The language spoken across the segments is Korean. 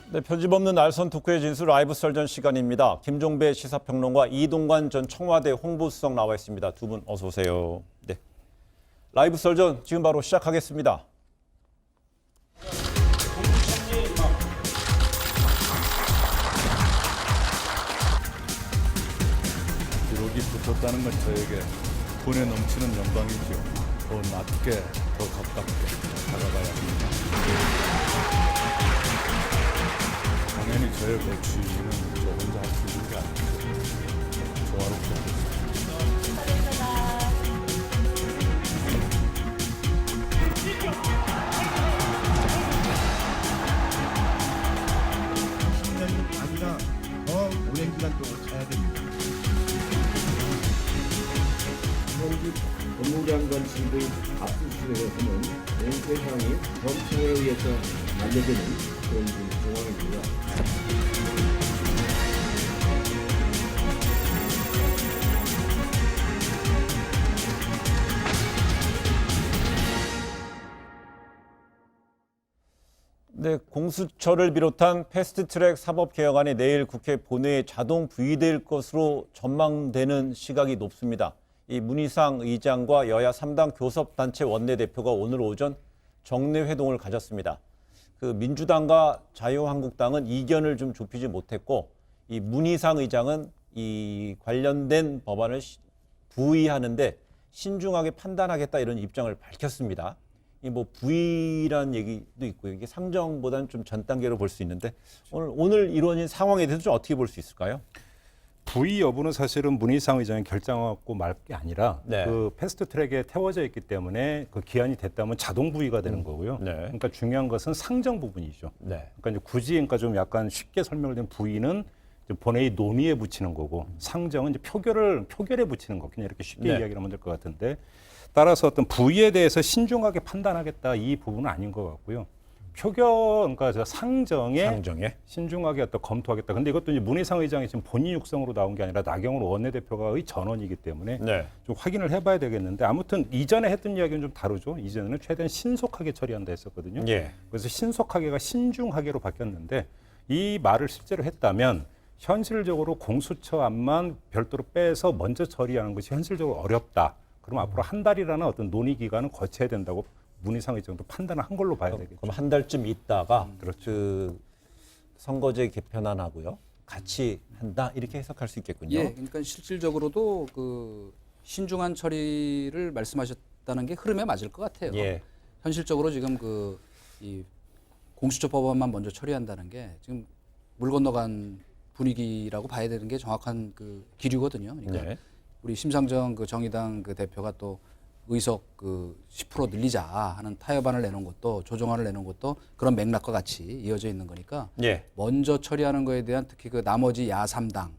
네, 편집없는 알선 토크의 진수 라이브 설전 시간입니다. 김종배 시사평론가 이동관 전 청와대 홍보수석 나와 있습니다. 두 분 어서 오세요. 네, 라이브 설전 지금 바로 시작하겠습니다. 기록이 붙었다는 건 저에게 분에 넘치는 영광이죠. 더 낮게, 더 가깝게 다가가야 합니다. 당연히 저의 고치는 저 혼자 할 수 있는 게 아니고 조화롭게 하겠습니다. 아니라 더 오랜 기간 동안 가야 됩니다. 현직 법무장관실의 압수수색에서는 온 세상이 검찰에 의해서 알려지는 그런 상황입니다. 네, 공수처를 비롯한 패스트트랙 사법개혁안이 내일 국회 본회의에 자동 부의될 것으로 전망되는 시각이 높습니다. 이 문희상 의장과 여야 3당 교섭단체 원내대표가 오늘 오전 정례 회동을 가졌습니다. 그 민주당과 자유한국당은 이견을 좀 좁히지 못했고, 이 문희상 의장은 이 관련된 법안을 부의하는데 신중하게 판단하겠다 이런 입장을 밝혔습니다. 이 뭐 부의란 얘기도 있고요. 이게 상정보다는 좀 전 단계로 볼 수 있는데 오늘 이루어진 상황에 대해서 좀 어떻게 볼 수 있을까요? 부의 여부는 사실은 문희상 의장이 결정하고 말 게 아니라 네. 그 패스트트랙에 태워져 있기 때문에 그 기한이 됐다면 자동 부의가 되는 거고요. 네. 그러니까 중요한 것은 상정 부분이죠. 네. 그러니까 이제 굳이 그러니까 좀 약간 쉽게 설명된 부의는 이제 본회의 논의에 붙이는 거고 상정은 이제 표결에 붙이는 거. 그냥 이렇게 쉽게 네. 이야기를 하면 될 것 같은데 따라서 어떤 부의에 대해서 신중하게 판단하겠다 이 부분은 아닌 것 같고요. 그러니까 저 상정에 신중하게 어떤 검토하겠다. 근데 이것도 이제 문희상 의장이 지금 본인 육성으로 나온 게 아니라 나경원 원내대표가의 전원이기 때문에 네. 좀 확인을 해봐야 되겠는데 아무튼 이전에 했던 이야기는 좀 다르죠. 이전에는 최대한 신속하게 처리한다 했었거든요. 예. 그래서 신속하게가 신중하게로 바뀌었는데 이 말을 실제로 했다면 현실적으로 공수처안만 별도로 빼서 먼저 처리하는 것이 현실적으로 어렵다. 그럼 앞으로 한 달이라는 어떤 논의 기간은 거쳐야 된다고 문희상 의장도 판단을 한 걸로 봐야 되겠죠. 그럼 한 달쯤 있다가 그렇죠. 그 선거제 개편안하고요 같이 한다 이렇게 해석할 수 있겠군요. 예, 그러니까 실질적으로도 그 신중한 처리를 말씀하셨다는 게 흐름에 맞을 것 같아요. 예. 현실적으로 지금 그 이 공수처 법안만 먼저 처리한다는 게 지금 물 건너간 분위기라고 봐야 되는 게 정확한 그 기류거든요. 그러니까 네. 우리 심상정 그 정의당 그 대표가 또 의석 그 10% 늘리자 하는 타협안을 내놓은 것도 조정안을 내놓은 것도 그런 맥락과 같이 이어져 있는 거니까 예. 먼저 처리하는 거에 대한 특히 그 나머지 야3당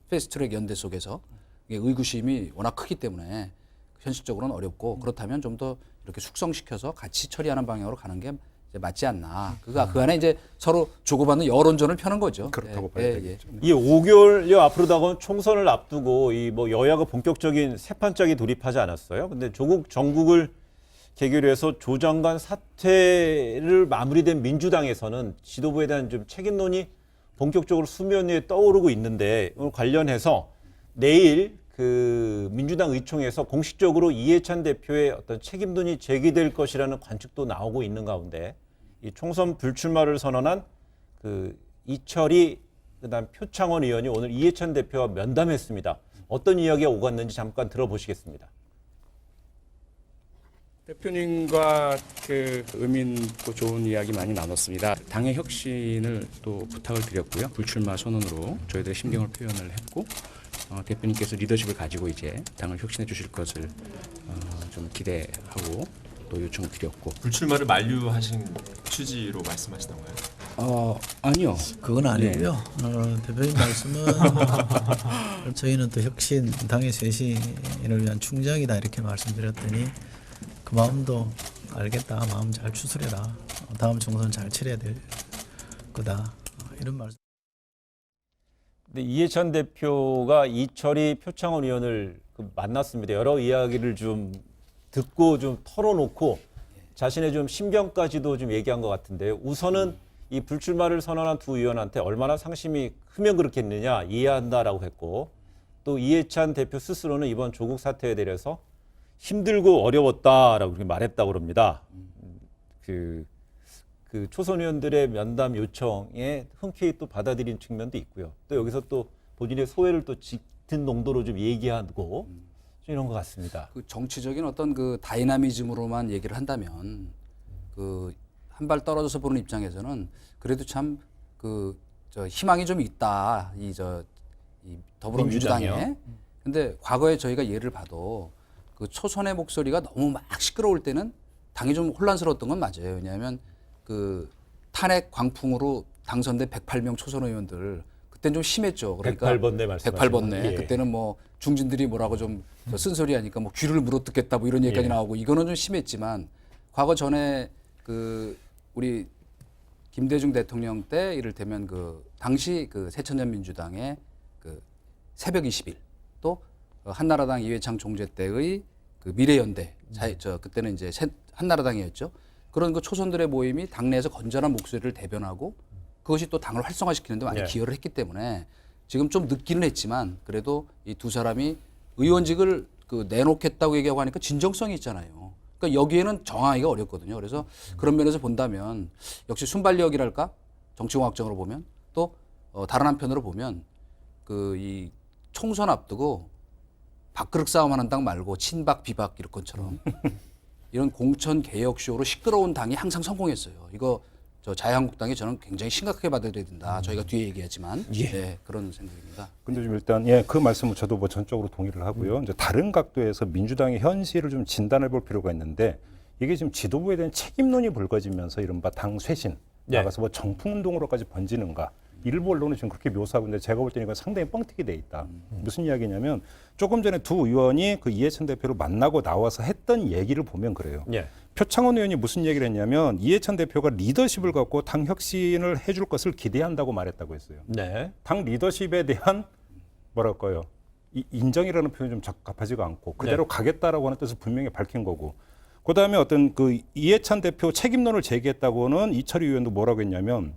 패스트트랙 연대 속에서 이게 의구심이 워낙 크기 때문에 현실적으로는 어렵고 그렇다면 좀 더 이렇게 숙성시켜서 같이 처리하는 방향으로 가는 게 이제 맞지 않나. 그 안에 이제 서로 주고받는 여론전을 펴는 거죠. 그렇다고 봐야 되겠죠. 이 5개월여 앞으로 다가온 총선을 앞두고 이 뭐 여야가 본격적인 세판짜기 돌입하지 않았어요. 근데 조국 정국을 계기로 해서 조 장관 사퇴를 마무리된 민주당에서는 지도부에 대한 좀 책임론이 본격적으로 수면 위에 떠오르고 있는데 오늘 관련해서 내일 그 민주당 의총에서 공식적으로 이해찬 대표의 어떤 책임론이 제기될 것이라는 관측도 나오고 있는 가운데 이 총선 불출마를 선언한 그 이철이 그다음 표창원 의원이 오늘 이해찬 대표와 면담했습니다. 어떤 이야기가 오갔는지 잠깐 들어보시겠습니다. 대표님과 그 의미 있고 좋은 이야기 많이 나눴습니다. 당의 혁신을 또 부탁을 드렸고요. 불출마 선언으로 저희들의 심경을 표현을 했고 대표님께서 리더십을 가지고 이제 당을 혁신해 주실 것을 좀 기대하고 또 요청을 드렸고 불출마를 만류하신 취지로 말씀하시던가요? 아니요. 그건 아니고요. 대표님 말씀은 저희는 또 혁신, 당의 쇄신을 위한 충정이다 이렇게 말씀드렸더니 그 마음도 알겠다. 마음 잘 추스려라. 다음 총선 잘 치러야 될 거다. 이런 말씀. 근데 이해찬 대표가 이철이 표창원 의원을 만났습니다. 여러 이야기를 좀 듣고 좀 털어놓고 자신의 좀 심경까지도 좀 얘기한 것 같은데요. 우선은 이 불출마를 선언한 두 의원한테 얼마나 상심이 크면 그렇겠느냐 이해한다라고 했고 또 이해찬 대표 스스로는 이번 조국 사태에 대해서 힘들고 어려웠다라고 그렇게 말했다고 합니다. 그 초선 의원들의 면담 요청에 흔쾌히 또 받아들인 측면도 있고요. 또 여기서 또 본인의 소회를 또 짙은 농도로 좀 얘기하고 이런 것 같습니다. 그 정치적인 어떤 그 다이나미즘으로만 얘기를 한다면 그 한 발 떨어져서 보는 입장에서는 그래도 참 그 저 희망이 좀 있다 이 더불어민주당에. 민주당이요? 근데 과거에 저희가 예를 봐도 그 초선의 목소리가 너무 막 시끄러울 때는 당이 좀 혼란스러웠던 건 맞아요. 왜냐하면 그 탄핵 광풍으로 당선된 108명 초선 의원들 그때는 좀 심했죠. 그러니까 108번네 말씀하시는 108번네. 예. 그때는 뭐 중진들이 뭐라고 좀 쓴소리 하니까 뭐 귀를 물어뜯겠다 뭐 이런 얘기까지 예. 나오고 이거는 좀 심했지만 과거 전에 그 우리 김대중 대통령 때 이를테면 그 당시 그 새천년 민주당의 그 새벽 20일 또 한나라당 이회창 총재 때의 그 미래연대 그때는 이제 한나라당이었죠. 그런 그 초선들의 모임이 당내에서 건전한 목소리를 대변하고 그것이 또 당을 활성화시키는 데 많이 네. 기여를 했기 때문에 지금 좀 늦기는 했지만 그래도 이 두 사람이 의원직을 그 내놓겠다고 얘기하고 하니까 진정성이 있잖아요. 그러니까 여기에는 정하기가 어렵거든요. 그래서 그런 면에서 본다면 역시 순발력이랄까 정치공학적으로 보면 또 다른 한편으로 보면 그 이 총선 앞두고 밥그릇 싸움하는 당 말고 친박 비박 이런 것처럼 이런 공천 개혁 쇼로 시끄러운 당이 항상 성공했어요. 이거 저 자유한국당이 저는 굉장히 심각하게 받아들여야 된다. 저희가 뒤에 얘기하지만 네, 그런 생각입니다. 근데 좀 일단 그 말씀은 저도 뭐 전적으로 동의를 하고요. 이제 다른 각도에서 민주당의 현실을 좀 진단해 볼 필요가 있는데 이게 지금 지도부에 대한 책임론이 불거지면서 이른바 당 쇄신 나가서 뭐 정풍운동으로까지 번지는가. 일부 언론은 지금 그렇게 묘사하고 있는데 제가 볼 때는 이건 상당히 뻥튀기 돼 있다. 무슨 이야기냐면 조금 전에 두 의원이 그 이해찬 대표를 만나고 나와서 했던 얘기를 보면 그래요. 예. 표창원 의원이 무슨 얘기를 했냐면 이해찬 대표가 리더십을 갖고 당 혁신을 해줄 것을 기대한다고 말했다고 했어요. 네. 당 리더십에 대한 뭐랄까요 인정이라는 표현이 좀 적합하지가 않고 그대로 가겠다라고 하는 뜻을 분명히 밝힌 거고 그다음에 어떤 그 이해찬 대표 책임론을 제기했다고는 이철희 의원도 뭐라고 했냐면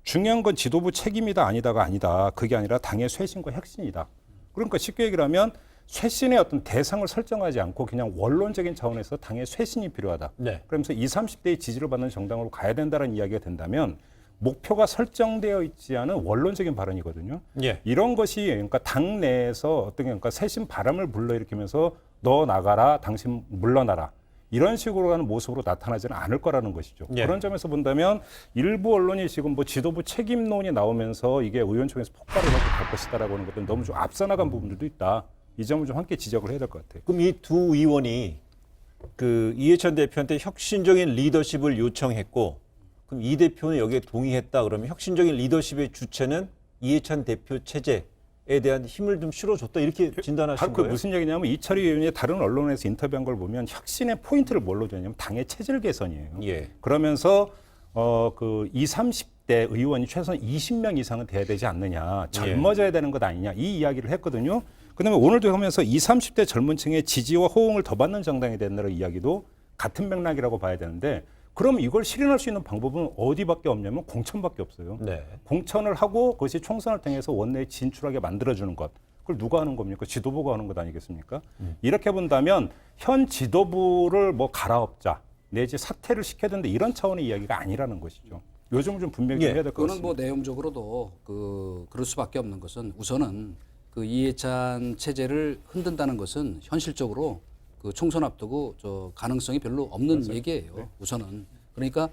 중요한 건 지도부 책임이다 아니다가 아니다. 그게 아니라 당의 쇄신과 혁신이다. 그러니까 쉽게 얘기를 하면 쇄신의 어떤 대상을 설정하지 않고 그냥 원론적인 차원에서 당의 쇄신이 필요하다. 네. 그러면서 20, 30대의 지지를 받는 정당으로 가야 된다는 이야기가 된다면 목표가 설정되어 있지 않은 원론적인 발언이거든요. 예. 이런 것이 그러니까 당 내에서 어떤 그러니까 쇄신 바람을 불러일으키면서 너 나가라, 당신 물러나라. 이런 식으로 하는 모습으로 나타나지는 않을 거라는 것이죠. 예. 그런 점에서 본다면 일부 언론이 지금 뭐 지도부 책임론이 나오면서 이게 의원총회에서 폭발을 하게 될 것이다라고 하는 것들은 너무 좀 앞서 나간 부분들도 있다. 이 점을 좀 함께 지적을 해야 될 것 같아요. 그럼 이 두 의원이 그 이해찬 대표한테 혁신적인 리더십을 요청했고 그럼 이 대표는 여기에 동의했다 그러면 혁신적인 리더십의 주체는 이해찬 대표 체제에 대한 힘을 좀 실어줬다 이렇게 진단하신 바로 그 거예요? 무슨 얘기냐면 이철희 의원이 다른 언론에서 인터뷰한 걸 보면 혁신의 포인트를 뭘로 주냐면 당의 체질 개선이에요. 예. 그러면서 그 20, 30대 의원이 최소한 20명 이상은 돼야 되지 않느냐. 젊어져야 되는 것 아니냐. 이 이야기를 했거든요. 그다음에 오늘도 하면서 20, 30대 젊은 층의 지지와 호응을 더 받는 정당이 된다는 이야기도 같은 맥락이라고 봐야 되는데 그럼 이걸 실현할 수 있는 방법은 어디밖에 없냐면 공천밖에 없어요. 네. 공천을 하고 그것이 총선을 통해서 원내에 진출하게 만들어주는 것. 그걸 누가 하는 겁니까? 지도부가 하는 것 아니겠습니까? 이렇게 본다면 현 지도부를 뭐 갈아엎자 내지 사퇴를 시켜야 된다 이런 차원의 이야기가 아니라는 것이죠. 요즘은 좀 분명히 해야 될 것 그거는 같습니다. 뭐 내용적으로도 그럴 수밖에 없는 것은 우선은 그 이해찬 체제를 흔든다는 것은 현실적으로 그 총선 앞두고 저 가능성이 별로 없는 얘기예요. 네. 우선은 그러니까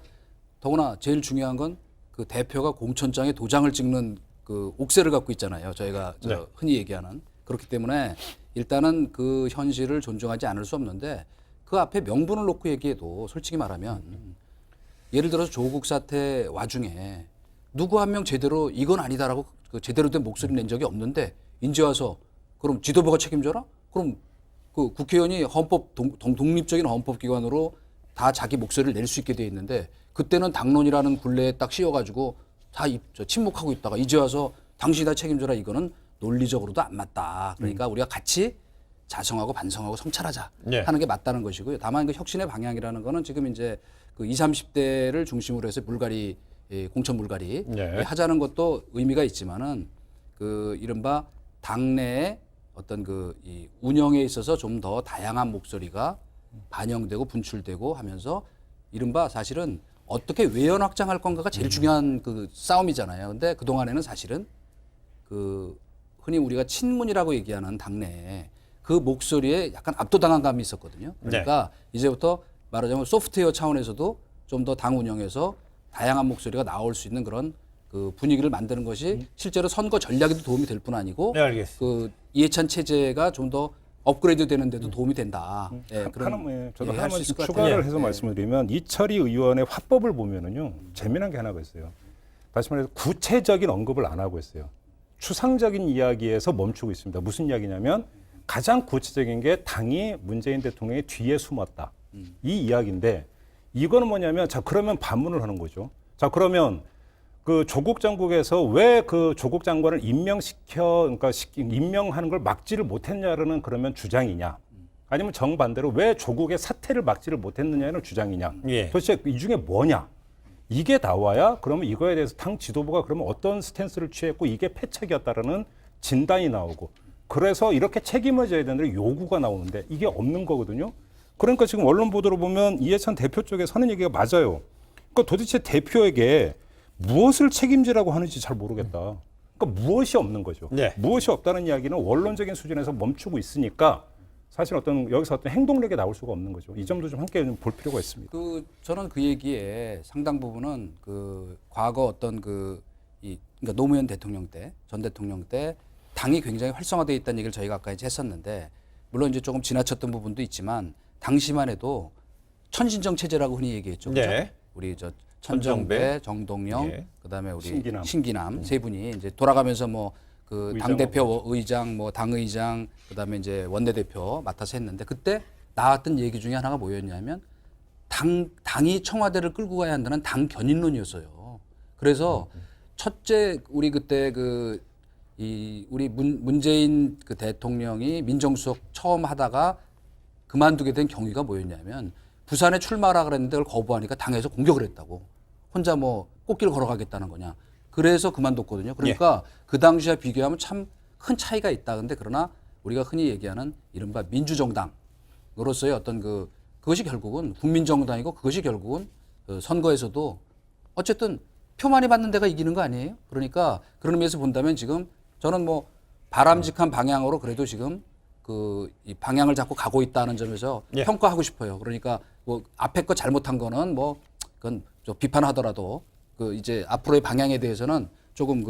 더구나 제일 중요한 건 그 대표가 공천장에 도장을 찍는 그 옥새를 갖고 있잖아요. 저희가 흔히 얘기하는 그렇기 때문에 일단은 그 현실을 존중하지 않을 수 없는데 그 앞에 명분을 놓고 얘기해도 솔직히 말하면 예를 들어서 조국 사태 와중에 누구 한 명 제대로 이건 아니다라고 그 제대로 된 목소리 낸 적이 없는데 이제 와서 그럼 지도부가 책임져라? 그럼 그 국회의원이 독립적인 헌법기관으로 다 자기 목소리를 낼 수 있게 돼 있는데 그때는 당론이라는 굴레에 딱 씌워가지고 다 침묵하고 있다가 이제 와서 당신이 다 책임져라 이거는 논리적으로도 안 맞다. 그러니까 우리가 같이 자성하고 반성하고 성찰하자 네. 하는 게 맞다는 것이고요. 다만 그 혁신의 방향이라는 거는 지금 이제 그 20, 30대를 중심으로 해서 물갈이 공천 물갈이 네. 하자는 것도 의미가 있지만은 그 이른바 당내의 어떤 이 운영에 있어서 좀 더 다양한 목소리가 반영되고 분출되고 하면서 이른바 사실은 어떻게 외연 확장할 건가가 제일 중요한 그 싸움이잖아요. 근데 그동안에는 사실은 그 흔히 우리가 친문이라고 얘기하는 당내에 그 목소리에 약간 압도당한 감이 있었거든요. 그러니까 이제부터 말하자면 소프트웨어 차원에서도 좀 더 당 운영에서 다양한 목소리가 나올 수 있는 그런 그 분위기를 만드는 것이 실제로 선거 전략에도 도움이 될 뿐 아니고 네, 알겠습니다. 그 이해찬 체제가 좀 더 업그레이드 되는데도 도움이 된다. 예, 저도 예, 할수 하나만 있을 것 추가를 같아요. 해서 예. 말씀을 드리면 이철희 의원의 화법을 보면은요 재미난 게 하나가 있어요. 다시 말해서 구체적인 언급을 안 하고 있어요. 추상적인 이야기에서 멈추고 있습니다. 무슨 이야기냐면 가장 구체적인 게 당이 문재인 대통령의 뒤에 숨었다. 이 이야기인데 이거는 뭐냐면 자 그러면 반문을 하는 거죠. 자 그러면 그 조국 장국에서 왜 그 조국 장관을 임명하는 걸 막지를 못했냐라는 그러면 주장이냐? 아니면 정반대로 왜 조국의 사태를 막지를 못했느냐는 주장이냐? 예. 도대체 이 중에 뭐냐? 이게 나와야 그러면 이거에 대해서 당 지도부가 그러면 어떤 스탠스를 취했고 이게 패착이었다라는 진단이 나오고 그래서 이렇게 책임을 져야 되는데 요구가 나오는데 이게 없는 거거든요. 그러니까 지금 언론 보도로 보면 이해찬 대표 쪽에 서는 얘기가 맞아요. 그러니까 도대체 대표에게 무엇을 책임지라고 하는지 잘 모르겠다. 그러니까 무엇이 없는 거죠. 네. 무엇이 없다는 이야기는 원론적인 수준에서 멈추고 있으니까 사실 여기서 어떤 행동력이 나올 수가 없는 거죠. 이 점도 좀 함께 볼 필요가 있습니다. 저는 그 얘기에 상당 부분은 과거 어떤 그러니까 노무현 대통령 때, 전 대통령 때 당이 굉장히 활성화되어 있다는 얘기를 저희가 아까 이제 했었는데 물론 이제 조금 지나쳤던 부분도 있지만 당시만 해도 천신정 체제라고 흔히 얘기했죠. 그렇죠? 네. 우리 천정배, 정동영, 예. 그다음에 우리 신기남. 신기남 세 분이 이제 돌아가면서 그 의장하고. 당 대표 의장, 당의장, 그다음에 이제 원내대표 맡아서 했는데 그때 나왔던 얘기 중에 하나가 뭐였냐면 당이 청와대를 끌고 가야 한다는 당 견인론이었어요. 그래서 첫째 우리 그때 우리 문재인 그 대통령이 민정수석 처음 하다가 그만두게 된 경위가 뭐였냐면 부산에 출마하라 그랬는데 그걸 거부하니까 당에서 공격을 했다고. 혼자 꽃길 걸어가겠다는 거냐. 그래서 그만뒀거든요. 그러니까 그 당시와 비교하면 참 큰 차이가 있다. 근데 그러나 우리가 흔히 얘기하는 이른바 민주정당으로서의 어떤 그것이 결국은 국민정당이고 그것이 결국은 선거에서도 어쨌든 표 많이 받는 데가 이기는 거 아니에요? 그러니까 그런 의미에서 본다면 지금 저는 바람직한 방향으로 그래도 지금 이 방향을 잡고 가고 있다는 점에서 평가하고 싶어요. 그러니까 앞에 거 잘못한 거는 그건 비판하더라도 이제 앞으로의 방향에 대해서는 조금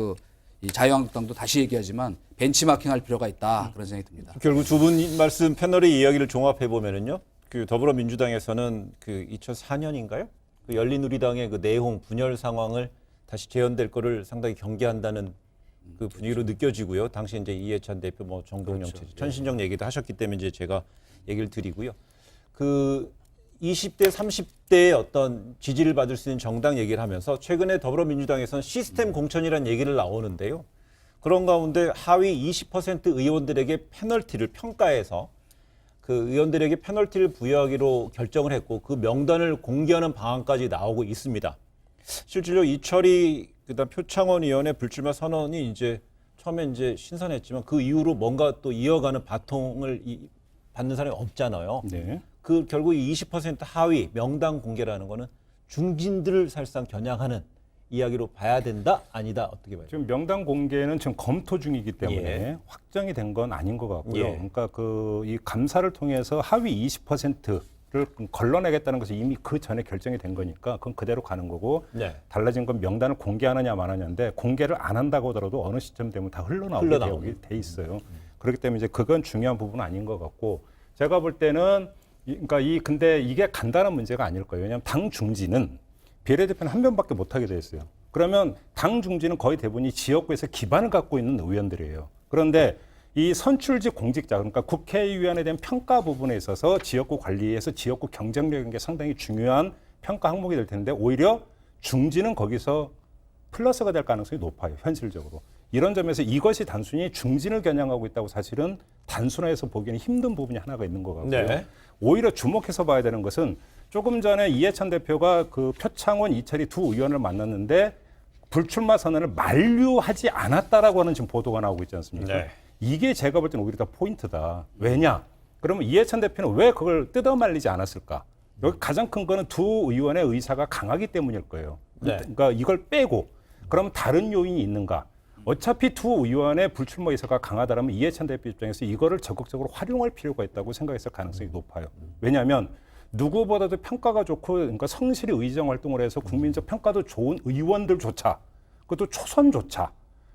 이 자유한국당도 다시 얘기하지만 벤치마킹할 필요가 있다 그런 생각이 듭니다. 결국 두 분 말씀 패널의 이야기를 종합해 보면은요, 그 더불어민주당에서는 그 2004년인가요? 그 열린우리당의 그 내홍 분열 상황을 다시 재현될 거를 상당히 경계한다는 그 분위기로 느껴지고요. 당시 이제 이해찬 대표, 정동영 체제, 천신정 얘기도 하셨기 때문에 이제 제가 얘기를 드리고요. 그 20대, 30대의 어떤 지지를 받을 수 있는 정당 얘기를 하면서 최근에 더불어민주당에서는 시스템 공천이라는 얘기를 나오는데요. 그런 가운데 하위 20% 의원들에게 페널티를 평가해서 그 의원들에게 페널티를 부여하기로 결정을 했고 그 명단을 공개하는 방안까지 나오고 있습니다. 실질적으로 이철희 그다음 표창원 의원의 불출마 선언이 이제 처음에 이제 신선했지만 그 이후로 뭔가 또 이어가는 바통을 받는 사람이 없잖아요. 네. 그 결국 이 20% 하위 명단 공개라는 거는 중진들을 사실상 겨냥하는 이야기로 봐야 된다, 아니다, 어떻게 봐요? 지금 명단 공개는 지금 검토 중이기 때문에 확정이 된 건 아닌 것 같고요. 그러니까 이 감사를 통해서 하위 20%를 걸러내겠다는 것이 이미 그 전에 결정이 된 거니까 그건 그대로 가는 거고 달라진 건 명단을 공개하느냐 마느냐인데 공개를 안 한다고 하더라도 어느 시점 되면 다 흘러나오게 돼 있어요. 그렇기 때문에 이제 그건 중요한 부분은 아닌 것 같고 제가 볼 때는 근데 이게 간단한 문제가 아닐 거예요. 왜냐하면 당 중진은 비례대표는 한 명밖에 못 하게 돼 있어요. 그러면 당 중진은 거의 대부분이 지역구에서 기반을 갖고 있는 의원들이에요. 그런데 이 선출직 공직자, 그러니까 국회의원에 대한 평가 부분에 있어서 지역구 관리에서 지역구 경쟁력인 게 상당히 중요한 평가 항목이 될 텐데 오히려 중진은 거기서 플러스가 될 가능성이 높아요. 현실적으로. 이런 점에서 이것이 단순히 중진을 겨냥하고 있다고 사실은 단순화해서 보기에는 힘든 부분이 하나가 있는 것 같고요. 오히려 주목해서 봐야 되는 것은 조금 전에 이해찬 대표가 그 표창원, 이철이 두 의원을 만났는데 불출마 선언을 만류하지 않았다라고 하는 지금 보도가 나오고 있지 않습니까? 네. 이게 제가 볼 때는 오히려 더 포인트다. 왜냐? 그러면 이해찬 대표는 왜 그걸 뜯어말리지 않았을까? 여기 가장 큰 거는 두 의원의 의사가 강하기 때문일 거예요. 네. 그러니까 이걸 빼고 그러면 다른 요인이 있는가? 어차피 두 의원의 불출마 의사가 강하다면 이해찬 대표 입장에서 이거를 적극적으로 활용할 필요가 있다고 생각했을 가능성이 높아요. 왜냐하면 누구보다도 평가가 좋고 그러니까 성실히 의정 활동을 해서 국민적 평가도 좋은 의원들조차 그것도 초선조차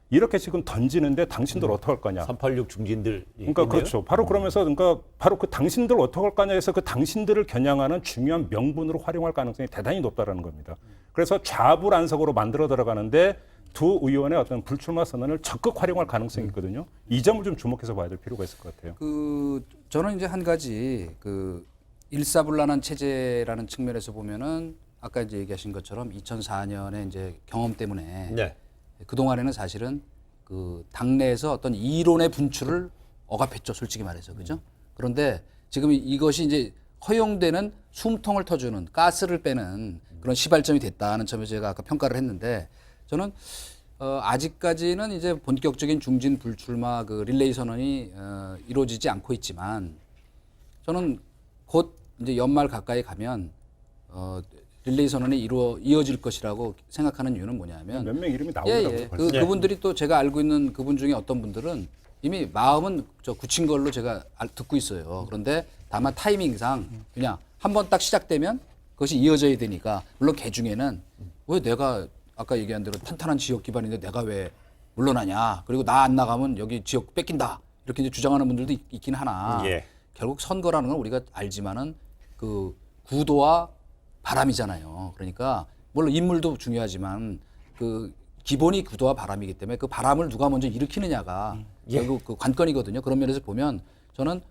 이렇게 지금 던지는데 당신들 어떡할 거냐. 386 중진들. 그러니까 그렇죠. 바로 그러면서 그러니까 바로 그 당신들 어떡할 거냐 해서 그 당신들을 겨냥하는 중요한 명분으로 활용할 가능성이 대단히 높다라는 겁니다. 그래서 좌불안석으로 만들어 들어가는데 두 의원의 어떤 불출마 선언을 적극 활용할 가능성이 있거든요. 이 점을 좀 주목해서 봐야 될 필요가 있을 것 같아요. 저는 이제 한 가지 일사불란한 체제라는 측면에서 보면은 아까 이제 얘기하신 것처럼 2004년에 이제 경험 때문에 네. 그동안에는 사실은 그 당내에서 어떤 이론의 분출을 억압했죠, 솔직히 말해서. 그죠? 그런데 지금 이것이 이제 허용되는 숨통을 터주는 가스를 빼는 그런 시발점이 됐다는 점에서 제가 아까 평가를 했는데 저는 아직까지는 이제 본격적인 중진 불출마 그 릴레이 선언이 이루어지지 않고 있지만 저는 곧 이제 연말 가까이 가면 릴레이 선언이 이어질 것이라고 생각하는 이유는 뭐냐면 몇 명 이름이 나오더라고요. 벌써. 그분들이 또 제가 알고 있는 그분 중에 어떤 분들은 이미 마음은 굳힌 걸로 제가 듣고 있어요. 그런데 다만 타이밍상 그냥 한번 딱 시작되면 그것이 이어져야 되니까 물론 개 중에는 왜 내가 아까 얘기한 대로 탄탄한 지역 기반인데 내가 왜 물러나냐. 그리고 나 안 나가면 여기 지역 뺏긴다. 이렇게 이제 주장하는 분들도 있긴 하나 예. 결국 선거라는 건 우리가 알지만은 그 구도와 바람이잖아요. 그러니까 물론 인물도 중요하지만 그 기본이 구도와 바람이기 때문에 그 바람을 누가 먼저 일으키느냐가 결국 그 관건이거든요. 그런 면에서 보면 저는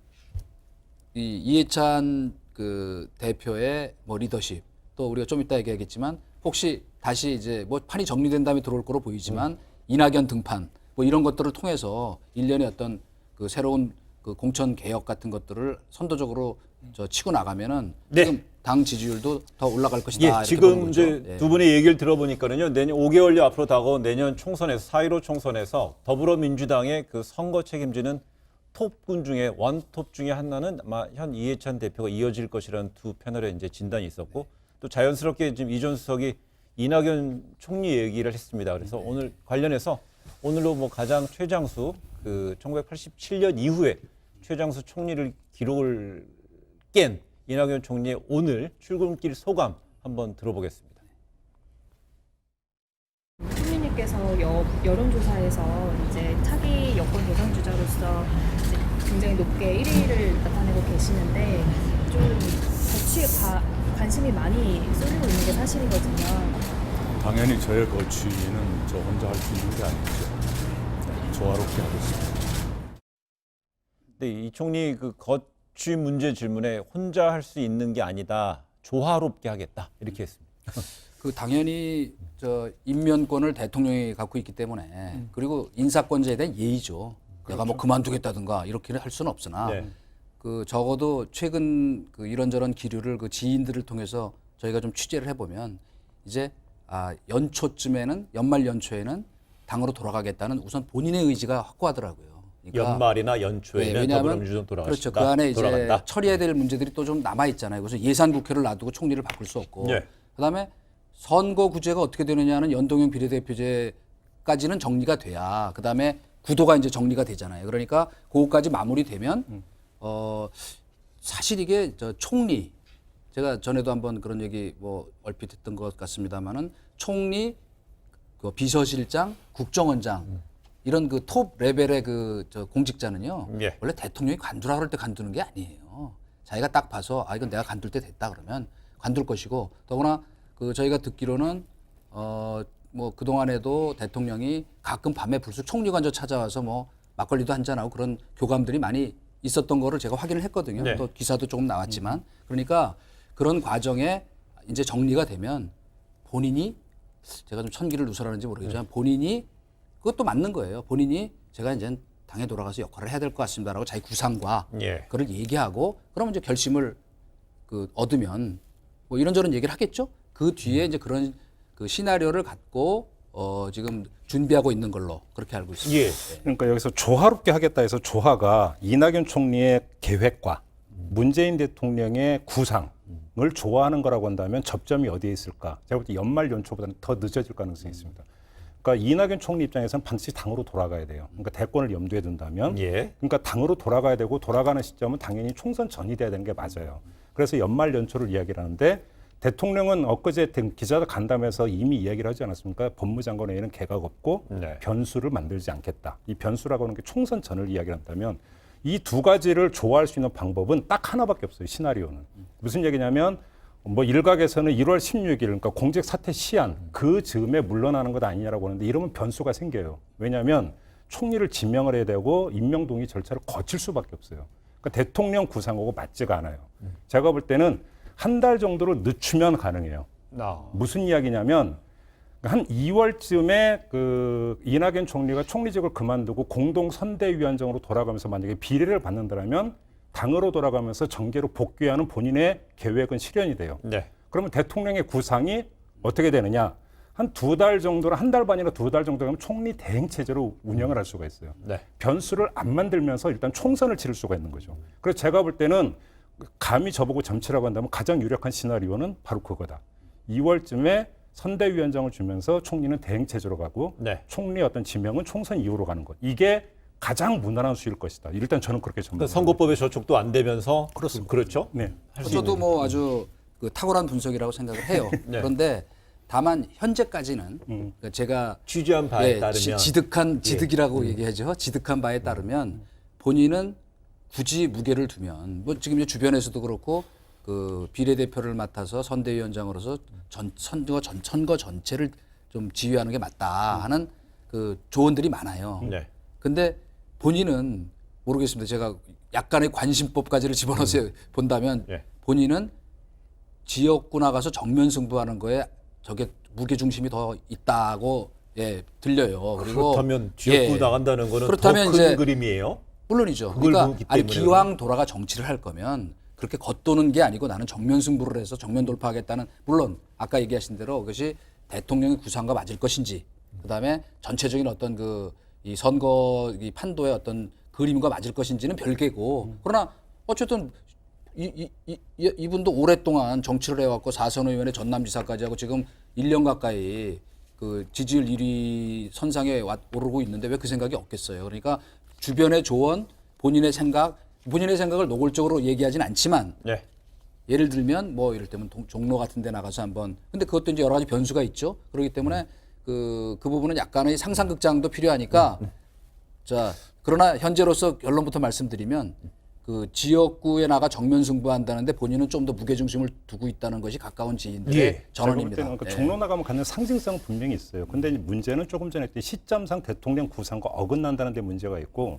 이 이해찬 그 대표의 뭐 리더십 또 우리가 좀 이따 얘기하겠지만 혹시 다시 이제 뭐 판이 정리된 다음에 들어올 거로 보이지만 이낙연 등판 뭐 이런 것들을 통해서 일련의 어떤 그 새로운 그 공천 개혁 같은 것들을 선도적으로 치고 나가면은 네. 지금 당 지지율도 더 올라갈 것이다. 예, 이렇게 보는 지금 거죠. 이제 예. 두 분의 얘기를 들어보니까는요, 내년 5개월여 앞으로 다가온 내년 총선에서 4.15 총선에서 더불어민주당의 그 선거 책임지는 톱군 중에 원톱 중에 하나는 아마 현 이해찬 대표가 이어질 것이라는 두 패널의 이제 진단이 있었고 또 자연스럽게 지금 이전 수석이 이낙연 총리 얘기를 했습니다. 그래서 오늘 관련해서 오늘로 뭐 가장 최장수 그 1987년 이후에 최장수 총리를 기록을 깬 이낙연 총리의 오늘 출근길 소감 한번 들어보겠습니다. 총리님께서 여론조사에서 이제 차기 여권 대선 주자로서 이제 굉장히 높게 1위를 나타내고 계시는데 좀 거취에 관심이 많이 쏠리고 있는 게 사실이거든요. 당연히 저의 거취는 저 혼자 할 수 있는 게 아니죠. 조화롭게 하겠습니다. 근데 이 총리 그 거취 문제 질문에 혼자 할 수 있는 게 아니다. 조화롭게 하겠다. 이렇게 했습니다. 그 당연히 저 임면권을 대통령이 갖고 있기 때문에 그리고 인사권자에 대한 예의죠. 내가 뭐 그만두겠다든가 이렇게 할 수는 없으나 네. 그 적어도 최근 그 이런저런 기류를 그 지인들을 통해서 저희가 좀 취재를 해보면 이제 연초쯤에는 연말 연초에는 당으로 돌아가겠다는 우선 본인의 의지가 확고하더라고요. 그러니까 연말이나 연초에는 왜냐하면 더불어민주당 돌아가신다. 그렇죠. 그 안에 이제 돌아간다. 처리해야 될 문제들이 또 좀 남아 있잖아요. 그래서 예산 국회를 놔두고 총리를 바꿀 수 없고, 네. 그다음에 선거구제가 어떻게 되느냐는 연동형 비례대표제까지는 정리가 돼야 그다음에 구도가 이제 정리가 되잖아요. 그러니까 그거까지 마무리되면 사실 이게 저 총리 제가 전에도 한번 그런 얘기 뭐 얼핏 했던 것 같습니다만은 총리, 그 비서실장, 국정원장 이런 그 톱 레벨의 그 저 공직자는요. 예. 원래 대통령이 관두라 그럴 때 관두는 게 아니에요. 자기가 딱 봐서 이건 내가 관둘 때 됐다 그러면 관둘 것이고 더구나 그 저희가 듣기로는 뭐 그동안에도 대통령이 가끔 밤에 불쑥 총리관저 찾아와서 뭐 막걸리도 한잔하고 그런 교감들이 많이 있었던 거를 제가 확인을 했거든요. 네. 또 기사도 조금 나왔지만 그러니까 그런 과정에 이제 정리가 되면 본인이 제가 좀 천기를 누설하는지 모르겠지만 본인이 그것도 맞는 거예요. 본인이 제가 이제 당에 돌아가서 역할을 해야 될 것 같습니다라고 자기 구상과 예. 그걸 얘기하고 그러면 이제 결심을 얻으면 뭐 이런저런 얘기를 하겠죠. 그 뒤에 이제 그런 그 시나리오를 갖고 지금 준비하고 있는 걸로 그렇게 알고 있습니다. 예. 그러니까 여기서 조화롭게 하겠다 해서 조화가 이낙연 총리의 계획과 문재인 대통령의 구상을 조화하는 거라고 한다면 접점이 어디에 있을까? 제가 볼 때 연말 연초보다는 더 늦어질 가능성이 있습니다. 그러니까 이낙연 총리 입장에서는 반드시 당으로 돌아가야 돼요. 그러니까 대권을 염두에 둔다면, 예. 그러니까 당으로 돌아가야 되고 돌아가는 시점은 당연히 총선 전이 돼야 되는 게 맞아요. 그래서 연말 연초를 이야기를 하는데 대통령은 엊그제 기자들 간담회에서 이미 이야기를 하지 않았습니까? 법무장관회의는 개각 없고 네. 변수를 만들지 않겠다. 이 변수라고 하는 게 총선 전을 이야기를 한다면 이 두 가지를 조화할 수 있는 방법은 딱 하나밖에 없어요. 시나리오는. 무슨 얘기냐면 뭐 일각에서는 1월 16일 그러니까 공직 사퇴 시한 그 즈음에 물러나는 것 아니냐라고 하는데 이러면 변수가 생겨요. 왜냐하면 총리를 지명을 해야 되고 임명 동의 절차를 거칠 수밖에 없어요. 그러니까 대통령 구상하고 맞지가 않아요. 제가 볼 때는 한 달 정도로 늦추면 가능해요. 무슨 이야기냐면 한 2월쯤에 그 이낙연 총리가 총리직을 그만두고 공동 선대위원장으로 돌아가면서 만약에 비례를 받는다면 당으로 돌아가면서 정계로 복귀하는 본인의 계획은 실현이 돼요. 네. 그러면 대통령의 구상이 어떻게 되느냐? 한 2달 정도나 한 달 반이나 2달 정도 가면 총리 대행 체제로 운영을 할 수가 있어요. 네. 변수를 안 만들면서 일단 총선을 치를 수가 있는 거죠. 그래서 제가 볼 때는 감히 저보고 점치라고 한다면 가장 유력한 시나리오는 바로 그거다. 2월쯤에 선대위원장을 주면서 총리는 대행 체제로 가고 네. 총리의 어떤 지명은 총선 이후로 가는 것. 이게 가장 무난한 수일 것이다. 일단 저는 그렇게 전망합니다. 그러니까 선거법에 저촉도 안 되면서 그렇습니다. 그렇죠? 네. 저도 뭐 아주 그 탁월한 분석이라고 생각을 해요. 네. 그런데 다만 현재까지는 그러니까 제가 취재한 바에 따르면 지득이라고 얘기하죠. 지득한 바에 따르면 본인은 굳이 무게를 두면 뭐 지금 이제 주변에서도 그렇고 그 비례대표를 맡아서 선대위원장으로서 선거 전체를 좀 지휘하는 게 맞다 하는 그 조언들이 많아요. 네. 근데 본인은 모르겠습니다. 제가 약간의 관심법까지를 집어넣어서 본다면 네. 본인은 지역구 나가서 정면 승부하는 거에 저게 무게 중심이 더 있다고 들려요. 그리고 그렇다면 지역구 나간다는 거는 그렇다면 더 큰 이제 그림이에요? 물론이죠. 그걸 그러니까 보기 아니 때문에 기왕 돌아가 정치를 할 거면 그렇게 겉도는 게 아니고 나는 정면 승부를 해서 정면 돌파하겠다는 물론 아까 얘기하신 대로 그것이 대통령의 구상과 맞을 것인지 그다음에 전체적인 어떤 이 선거 이 판도의 어떤 그림과 맞을 것인지는 별개고 그러나 어쨌든 이분도 오랫동안 정치를 해왔고 4선 의원의 전남지사까지 하고 지금 1년 가까이 그 지지율 1위 선상에 오르고 있는데 왜 그 생각이 없겠어요. 그러니까 주변의 조언, 본인의 생각을 노골적으로 얘기하진 않지만 네. 예를 들면 뭐 이럴 때면 종로 같은 데 나가서 한번 근데 그것도 이제 여러 가지 변수가 있죠. 그렇기 때문에 그 부분은 약간의 상상극장도 필요하니까 자 그러나 현재로서 결론부터 말씀드리면 그 지역구에 나가 정면 승부한다는데 본인은 좀 더 무게중심을 두고 있다는 것이 가까운 지인들의 전언입니다. 그러니까 종로 나가면 갖는 상징성은 분명히 있어요. 근데 문제는 조금 전에 했던 시점상 대통령 구상과 어긋난다는 데 문제가 있고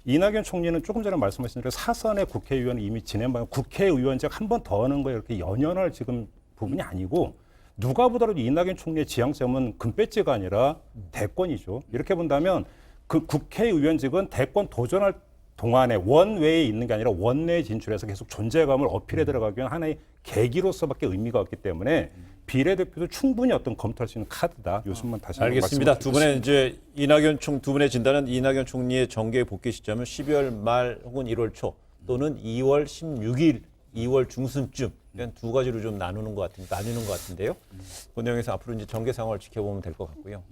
이낙연 총리는 조금 전에 말씀하신 대로 사선의 국회의원이 이미 지낸 바에 국회의원직 한 번 더 하는 거에 이렇게 연연할 지금 부분이 아니고 누가 보더라도 이낙연 총리의 지향점은 금배지가 아니라 대권이죠. 이렇게 본다면 그 국회의원직은 대권 도전할 동안에 원외에 있는 게 아니라 원내에 진출해서 계속 존재감을 어필해 들어가기 위한 하나의 계기로서밖에 의미가 없기 때문에 비례대표도 충분히 어떤 검토할 수 있는 카드다. 요즘만 다시 한번 알겠습니다. 두 분의 이제 두 분의 진단은 이낙연 총리의 정계 복귀 시점은 12월 말 혹은 1월 초 또는 2월 16일, 2월 중순쯤 이런 두 가지로 좀 나누는 것 같은데요. 그 내용에서 앞으로 이제 정계 상황을 지켜보면 될 것 같고요.